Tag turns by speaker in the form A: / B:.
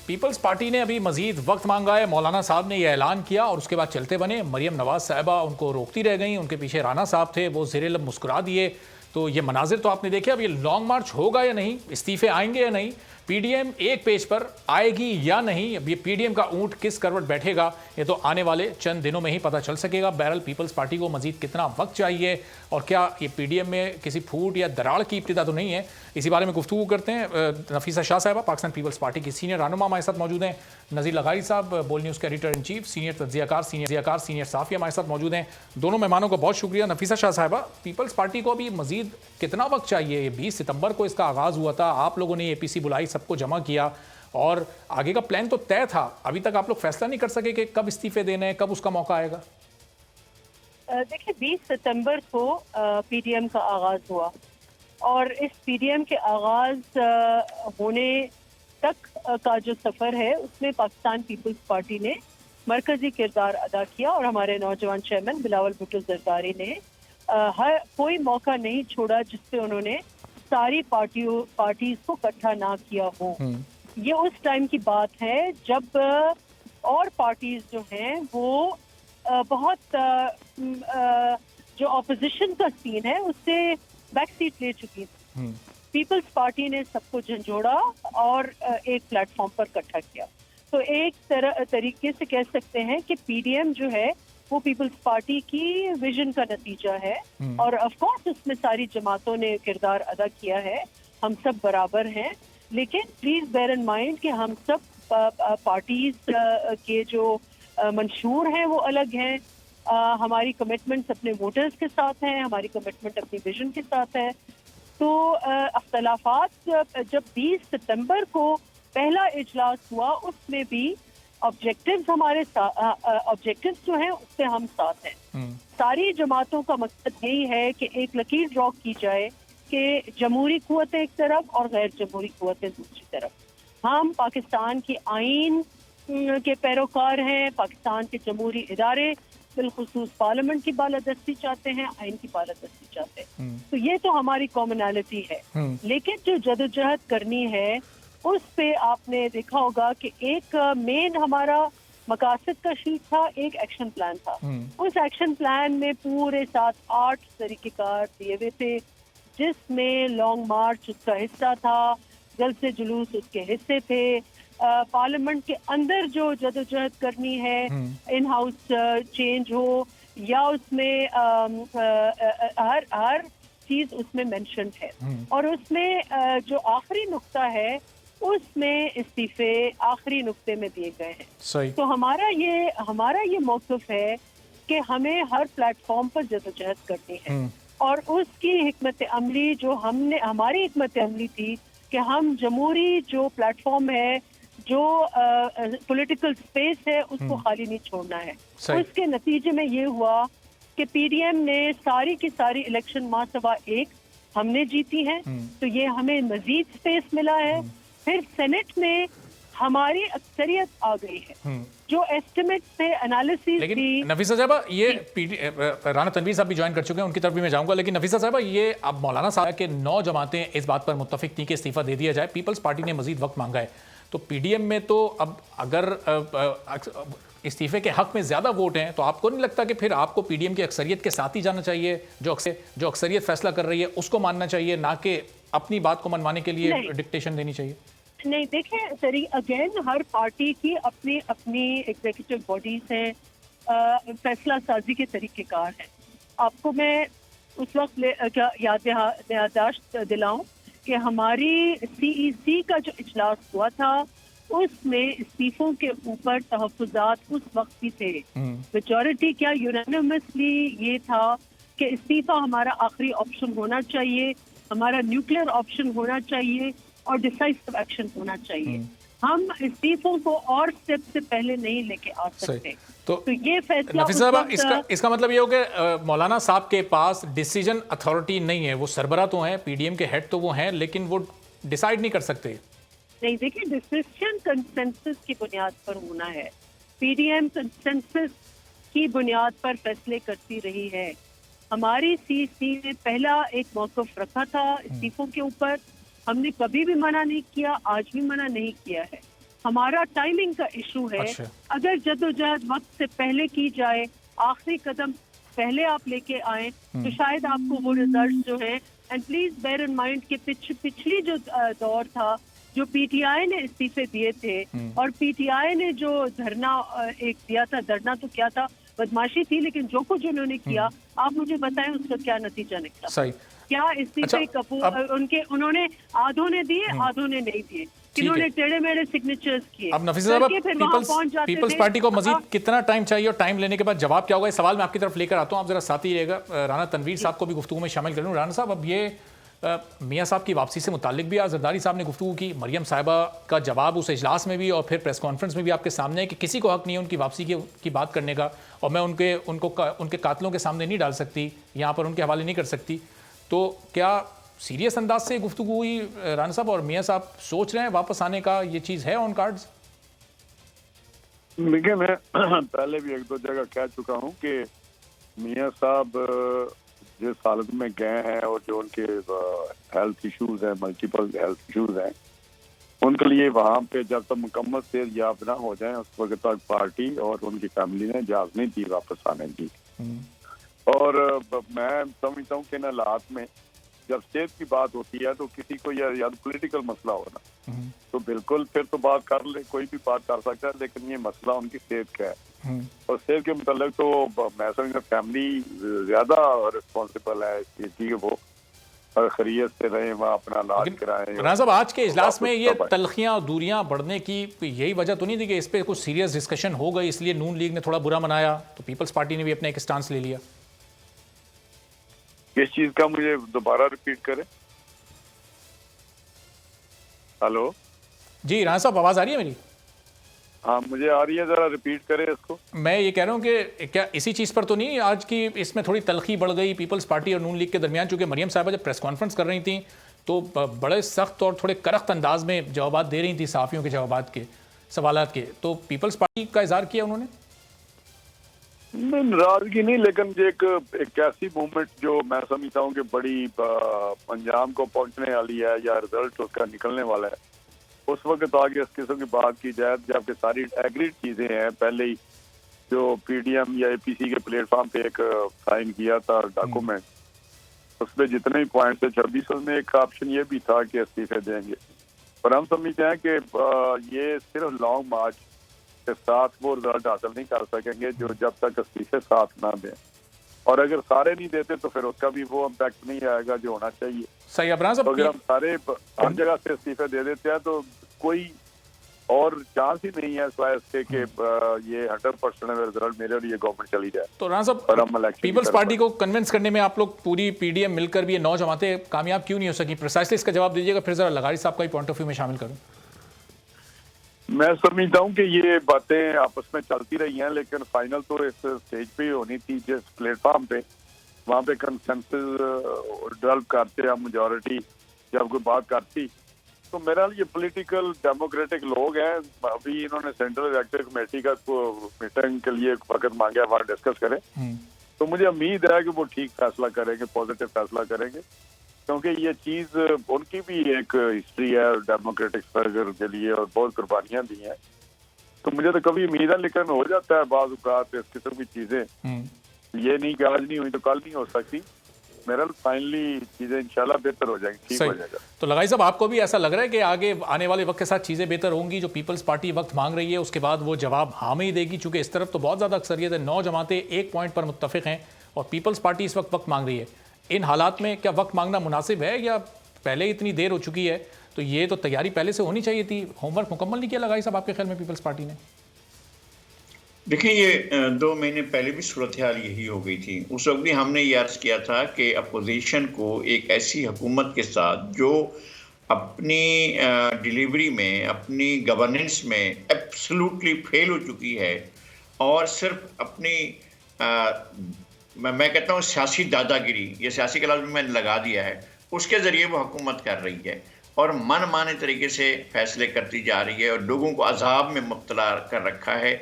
A: Peoples party نے ابھی مزید وقت مانگا ہے. مولانا صاحب نے یہ اعلان کیا اور اس کے بعد چلتے بنے. مریم نواز صاحبہ ان کو روکتی رہ گئیں, ان کے پیچھے رانا صاحب تھے, وہ زیر لب مسکرا دیے. تو یہ مناظر تو آپ نے دیکھے. اب یہ لانگ مارچ ہوگا یا نہیں, استعفے آئیں گے یا نہیں, پی ڈی ایم ایک پیج پر آئے گی یا نہیں, اب یہ پی ڈی ایم کا اونٹ کس کروٹ بیٹھے گا, یہ تو آنے والے چند دنوں میں ہی پتہ چل سکے گا. بہرحال پیپلز پارٹی کو مزید کتنا وقت چاہیے اور کیا یہ پی ڈی ایم میں کسی پھوٹ یا دراڑ کی ابتدا تو نہیں ہے, اسی بارے میں گفتگو کرتے ہیں. نفیسہ شاہ صاحبہ پاکستان پیپلز پارٹی کی سینئر رہنما ہمارے ساتھ موجود ہیں. نذیر لغاری صاحب بول نیوز کے ایڈیٹر ان چیف, سینئر تجزیہ کار سینئر صحافی ہمارے ساتھ موجود ہیں. دونوں مہمانوں کو بہت شکریہ. نفیسہ شاہ صاحبہ, پیپلز پارٹی کو ابھی مزید کتنا وقت چاہیے؟ 20 ستمبر کو اس کا آغاز ہوا تھا, آپ لوگوں نے اے پی سی بلائی, سب کو جمع کیا اور آگے کا پلان تو طے تھا. ابھی تک آپ لوگ فیصلہ نہیں کر سکے کہ کب استعفے دینے ہیں, کب اس کا موقع آئے گا؟
B: دیکھیں 20 ستمبر کو پی ڈی ایم کا آغاز ہوا اور اس پی ڈی ایم کے آغاز ہونے تک کا جو سفر ہے اس میں پاکستان پیپلز پارٹی نے مرکزی کردار ادا کیا اور ہمارے نوجوان چیئرمین بلاول بھٹو زرداری نے کوئی موقع نہیں چھوڑا جس سے انہوں نے ساری پارٹیز کو اکٹھا نہ کیا ہو. یہ اس ٹائم کی بات ہے جب اور پارٹیز جو ہیں وہ بہت جو اپوزیشن کا سین ہے اس سے بیک سیٹ لے چکی تھی. پیپلز پارٹی نے سب کو جھنجھوڑا اور ایک پلیٹ فارم پر اکٹھا کیا. تو ایک طریقے سے کہہ سکتے ہیں کہ پی ڈی ایم جو ہے وہ پیپلز پارٹی کی ویژن کا نتیجہ ہے اور آف کورس اس میں ساری جماعتوں نے کردار ادا کیا ہے, ہم سب برابر ہیں. لیکن پلیز بیئر ان مائنڈ کہ ہم سب پارٹیز کے جو منشور ہیں وہ الگ ہیں, ہماری کمٹمنٹس اپنے ووٹرز کے ساتھ ہیں, ہماری کمٹمنٹ اپنی ویژن کے ساتھ ہے. تو اختلافات جب 20 ستمبر کو پہلا اجلاس ہوا اس میں بھی آبجیکٹیوز ہمارے آبجیکٹیوز جو ہیں اس سے ہم ساتھ ہیں. ساری جماعتوں کا مقصد یہی ہے کہ ایک لکیر ڈرا کی جائے کہ جمہوری قوتیں ایک طرف اور غیر جمہوری قوتیں دوسری طرف. ہم پاکستان کی آئین کے پیروکار ہیں, پاکستان کے جمہوری ادارے بالخصوص پارلیمنٹ کی بالادستی چاہتے ہیں, آئین کی بالادستی چاہتے ہیں. تو یہ تو ہماری کامنالٹی ہے. لیکن جو جدوجہد کرنی ہے اس پہ آپ نے دیکھا ہوگا کہ ایک مین ہمارا مقاصد کا شیٹ تھا, ایک ایکشن پلان تھا. اس ایکشن پلان میں پورے 7-8 طریقہ کار دیے ہوئے تھے جس میں لانگ مارچ اس کا حصہ تھا, جلسے جلوس اس کے حصے تھے, پارلیمنٹ کے اندر جو جدوجہد کرنی ہے ان ہاؤس چینج ہو یا اس میں ہر چیز اس میں مینشنڈ ہے. اور اس میں جو آخری نقطہ ہے اس میں استعفے آخری نقطے میں دیے گئے ہیں. تو ہمارا یہ موقف ہے کہ ہمیں ہر پلیٹ فارم پر جدوجہد کرنی ہے اور اس کی حکمت عملی جو ہماری حکمت عملی تھی کہ ہم جمہوری جو پلیٹ فارم ہے, جو پولیٹیکل سپیس ہے اس کو خالی نہیں چھوڑنا ہے. اس کے نتیجے میں یہ ہوا کہ پی ڈی ایم نے ساری کی ساری الیکشن ماسوا 1 ہم نے جیتی ہیں, تو یہ ہمیں مزید سپیس ملا ہے. پھر سینٹ میں ہماری اکثریت آ گئی ہے. جو ایسٹیمیٹ تھے, انالیسز تھی.
A: لیکن نفیسہ صاحبہ یہ رانا تنویر صاحب بھی جوائن کر چکے ہیں, ان کی طرف بھی میں جاؤں گا. لیکن نفیسہ صاحبہ یہ اب مولانا صاحب کے 9 جماعتیں اس بات پر متفق تھیں کہ استعفیٰ دے دیا جائے, پیپلز پارٹی نے مزید وقت مانگا ہے. تو پی ڈی ایم میں تو اب اگر استعفے کے حق میں زیادہ ووٹ ہیں تو آپ کو نہیں لگتا کہ پھر آپ کو پی ڈی ایم کی اکثریت کے ساتھ ہی جانا چاہیے, جو اکثریت فیصلہ کر رہی ہے اس کو ماننا چاہیے, نہ کہ اپنی بات کو منوانے کے لیے ڈکٹیشن دینی چاہیے؟
B: نہیں, دیکھیں سری اگین ہر پارٹی کی اپنی ایگزیکٹو باڈیز ہیں, فیصلہ سازی کے طریقہ کار ہیں. آپ کو میں اس وقت یادداشت دلاؤں کہ ہماری سی ای سی کا جو اجلاس ہوا تھا اس میں استعفوں کے اوپر تحفظات اس وقت بھی تھے. میجورٹی کیا یونانیمسلی یہ تھا کہ استعفیٰ ہمارا آخری آپشن ہونا چاہیے, ہمارا نیوکلیئر آپشن ہونا چاہیے اور ڈیسائسو ایکشن ہونا چاہیے. ہم استعفوں کو اور سٹیپ سے پہلے نہیں لے کے آ سکتے. تو یہ فیصلہ
A: اس کا مطلب یہ ہو کہ مولانا صاحب کے پاس ڈیسیجن اتھارٹی نہیں ہے. وہ سربراہ تو ہیں, پی ڈی ایم کے ہیڈ تو وہ ہیں, لیکن وہ ڈیسائیڈ نہیں کر سکتے.
B: نہیں, دیکھیں ڈیسیشن کنسنسس کی بنیاد پر ہونا ہے. پی ڈی ایم کنسنسس کی بنیاد پر فیصلے کرتی رہی ہے. ہماری سی سی نے پہلا ایک موقف رکھا تھا استعفوں کے اوپر, ہم نے کبھی بھی منع نہیں کیا, آج بھی منع نہیں کیا ہے. ہمارا ٹائمنگ کا ایشو ہے.
A: اچھا.
B: اگر جدوجہد وقت سے پہلے کی جائے, آخری قدم پہلے آپ لے کے آئیں تو شاید آپ کو وہ ریزلٹ جو ہے. And please bear in mind کہ پچھلی جو دور تھا, جو پی ٹی آئی نے استعفے دیے تھے اور پی ٹی آئی نے جو دھرنا ایک دیا تھا, دھرنا تو کیا تھا, بدماشی تھی, لیکن جو کچھ انہوں نے کیا آپ مجھے بتائیں اس کا کیا نتیجہ نکلا.
A: صحیح.
B: کیا استعفے انہوں نے آدھوں نے دیے, آدھوں نے نہیں دیے, انہوں نے ٹیڑھے میڑھے سگنیچرز کیے.
A: اب نفیسہ صاحب, پیپلز پارٹی کو مزید کتنا ٹائم چاہیے اور ٹائم لینے کے بعد جواب کیا ہوگا؟ اس سوال میں آپ کی طرف لے کر آتا ہوں, آپ ذرا ساتھ ہی رہے گا. رانا تنویر صاحب کو بھی گفتگو میں شامل کر لوں. رانا صاحب, اب یہ میاں صاحب کی واپسی سے متعلق بھی زرداری صاحب نے گفتگو کی, مریم صاحبہ کا جواب اس اجلاس میں بھی اور پھر پریس کانفرنس میں بھی آپ کے سامنے ہے کہ کسی کو حق نہیں ہے ان کی واپسی کی بات کرنے کا, اور میں ان کے قاتلوں کے سامنے نہیں ڈال سکتی, یہاں پر ان کے حوالے نہیں کر سکتی. تو کیا سیریس انداز سے گفتگو ہوئی رانا صاحب, اور میاں صاحب سوچ رہے ہیں واپس آنے کا, یہ چیز ہے آن کارڈز؟
C: دیکھیں, میں پہلے بھی ایک دو جگہ کہہ چکا ہوں کہ میاں صاحب جس حالت میں گئے ہیں اور جو ان کے ہیلتھ ایشوز ہیں, ملٹیپل ہیلتھ ایشوز ہیں, ان کے لیے وہاں پہ جب تک مکمل صحت یاب نہ ہو جائیں اس وقت تک پارٹی اور ان کی فیملی نے اجازت نہیں دی واپس آنے کی. اور میں سمجھتا ہوں کہ ان حالات میں جب صحت کی بات ہوتی ہے تو کسی کو یا پولیٹیکل مسئلہ ہونا تو بالکل پھر تو بات کر لے, کوئی بھی بات کر سکتا ہے, لیکن یہ مسئلہ ان کی صحت کا ہے. اور صحت کے متعلق تو میں سمجھتا ہوں فیملی زیادہ رسپانسبل ہے اس چیز کی کہ وہ خیریت سے رہیں, وہاں اپنا علاج کرائیں.
A: رانا صاحب, آج کے اجلاس میں یہ تلخیاں اور دوریاں بڑھنے کی یہی وجہ تو نہیں تھی کہ اس پہ کچھ سیریس ڈسکشن ہو گئی, اس لیے نون لیگ نے تھوڑا برا منایا تو پیپلز پارٹی نے بھی اپنا ایک اسٹانس لے لیا؟
C: کس چیز کا مجھے دوبارہ ریپیٹ کریں؟ ہلو
A: جی رانا صاحب, آواز آ رہی ہے میری؟
C: ہاں مجھے آ رہی ہے, ذرا ریپیٹ کریں اس کو.
A: میں یہ کہہ رہا ہوں کہ کیا اسی چیز پر تو نہیں آج کی اس میں تھوڑی تلخی بڑھ گئی پیپلز پارٹی اور نون لیگ کے درمیان؟ چونکہ مریم صاحبہ جب پریس کانفرنس کر رہی تھیں تو بڑے سخت اور تھوڑے کرخت انداز میں جوابات دے رہی تھیں صحافیوں کے جوابات کے, سوالات کے, تو پیپلز پارٹی کا اظہار کیا انہوں نے؟
C: ناراضگی نہیں, لیکن ایک ایسی موومنٹ جو میں سمجھتا ہوں کہ بڑی انجام کو پہنچنے والی ہے یا رزلٹ اس کا نکلنے والا ہے, اس وقت آگے اس قسم کی بات کی جائے جبکہ ساری ایگریڈ چیزیں ہیں. پہلے ہی جو پی ڈی ایم یا اے پی سی کے پلیٹ فارم پہ ایک سائن کیا تھا ڈاکومنٹ, اس پہ جتنے ہی پوائنٹس ہیں 26 میں ایک آپشن یہ بھی تھا کہ استعفے دیں گے. پر ہم سمجھتے ہیں کہ یہ صرف لانگ مارچ کے ساتھ وہ رزلٹ حاصل نہیں کر سکیں گے جو جب تک استعفے ساتھ نہ دیں, اور اگر سارے نہیں دیتے تو پھر اس کا بھی وہ امپیکٹ نہیں آئے گا جو ہونا چاہیے.
A: صحیح. اب رانا صاحب,
C: اگر ہم سارے ہر جگہ سے استعفے دے دیتے ہیں تو کوئی اور چانس ہی نہیں ہے سوائے اس کے کہ یہ 100% رزلٹ میرے اور یہ گورنمنٹ چلی جائے.
A: تو رانا صاحب, پیپلز پارٹی کو کنونس کرنے میں آپ لوگ پوری پی ڈی ایم مل کر بھی یہ 9 جماعتیں کامیاب کیوں نہیں ہو سکی؟ پریسائسلی اس کا جواب دیجیے گا, پھر ذرا لغاری صاحب کا ہی پوائنٹ آف ویو میں شامل کروں.
C: میں سمجھتا ہوں کہ یہ باتیں آپس میں چلتی رہی ہیں, لیکن فائنل تو اس اسٹیج پہ ہی ہونی تھی جس پلیٹ فارم پہ, وہاں پہ کنسنسس ڈیولپ کرتے ہیں, میجورٹی جب کوئی بات کرتی. تو میرا یہ پولیٹیکل ڈیموکریٹک لوگ ہیں, ابھی انہوں نے سینٹرل ایگزیکٹو کمیٹی کا میٹنگ کے لیے وقت مانگا وہاں ڈسکس کریں, تو مجھے امید ہے کہ وہ ٹھیک فیصلہ کریں گے, پازیٹیو فیصلہ کریں گے, کیونکہ یہ چیز ان کی بھی ایک ہسٹری ہے ڈیموکریٹک اسٹرگل کے لیے اور بہت قربانیاں دی ہیں. تو مجھے تو کبھی امید ہے, لیکن ہو جاتا ہے بعض اوقات اس قسم کی چیزیں, یہ نہیں کہ آج نہیں ہوئی تو کل نہیں ہو سکتی. میرا فائنلی چیزیں انشاءاللہ بہتر ہو جائیں گی, ٹھیک ہو جائے گا.
A: تو لغائی صاحب, آپ کو بھی ایسا لگ رہا ہے کہ آگے آنے والے وقت کے ساتھ چیزیں بہتر ہوں گی؟ جو پیپلز پارٹی وقت مانگ رہی ہے اس کے بعد وہ جواب ہاں میں ہی دے گی, چونکہ اس طرف تو بہت زیادہ اکثریت ہے, 9 جماعتیں ایک پوائنٹ پر متفق ہیں اور پیپلز پارٹی اس وقت مانگ رہی ہے. ان حالات میں کیا وقت مانگنا مناسب ہے, یا پہلے ہی اتنی دیر ہو چکی ہے تو یہ تو تیاری پہلے سے ہونی چاہیے تھی, ہوم ورک مکمل نہیں کیا لغائی صاحب آپ کے خیال میں پیپلز پارٹی نے؟
D: دیکھیں, یہ 2 مہینے پہلے بھی صورتحال یہی ہو گئی تھی. اس وقت بھی ہم نے یہ عرض کیا تھا کہ اپوزیشن کو ایک ایسی حکومت کے ساتھ جو اپنی ڈیلیوری میں, اپنی گورننس میں ایبسلوٹلی فیل ہو چکی ہے, اور صرف اپنی میں کہتا ہوں سیاسی دادا گیری, یہ سیاسی کا لفظ میں نے لگا دیا ہے, اس کے ذریعے وہ حکومت کر رہی ہے اور من مانے طریقے سے فیصلے کرتی جا رہی ہے اور لوگوں کو عذاب میں مبتلا کر رکھا ہے.